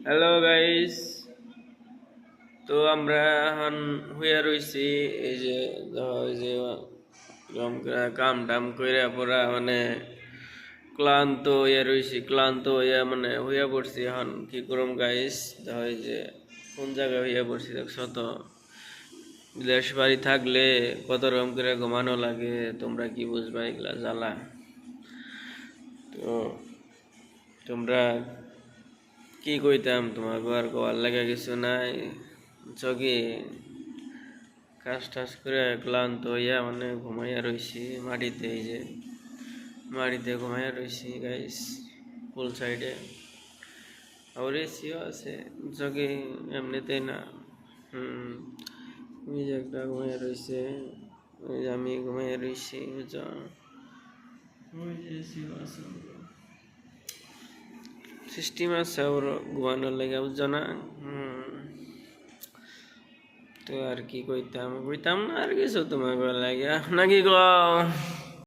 Hello guys, তো আমরা এখন হইয়া রইছি। এই যে ওই যে কাম টাম কইরা পড়া মানে ক্লান্ত হইয়া রইছি, ক্লান্ত হইয়া মানে হইয়া পড়ছি। এখন কি করম গাইস, ওই যে কোন জায়গায় হইয়া পড়ছি দেখছো তো। দেশ বাড়ি থাকলে কত রকম করে ঘুমানো লাগে, তোমরা কি বুঝবা এগুলা জ্বালা। তো তোমরা কি কইতাম, তোমাকে আর কোয়ার লাগা কিছু নাই। চকি কাজ টাজ করে ক্লান্ত হইয়া মানে ঘুমাইয়া রইছি মাটিতে। এই যে মাটিতে ঘুমাইয়া রইছি গাইস, ফুল সাইডে। আবার এসিও আছে, চকি এমনিতেই না। ওই যে একটা ঘুমাইয়া রইছে, ওই যে আমি ঘুমাইয়া রইছি, বুঝছো। ওই যে এসিও আছে, সিস্টেম আছে ওর ঘুমানোর লেগে, বুঝছো না। তো আর কি কইতাম না আর কিছু তোমাকে লাগে নাকি গো।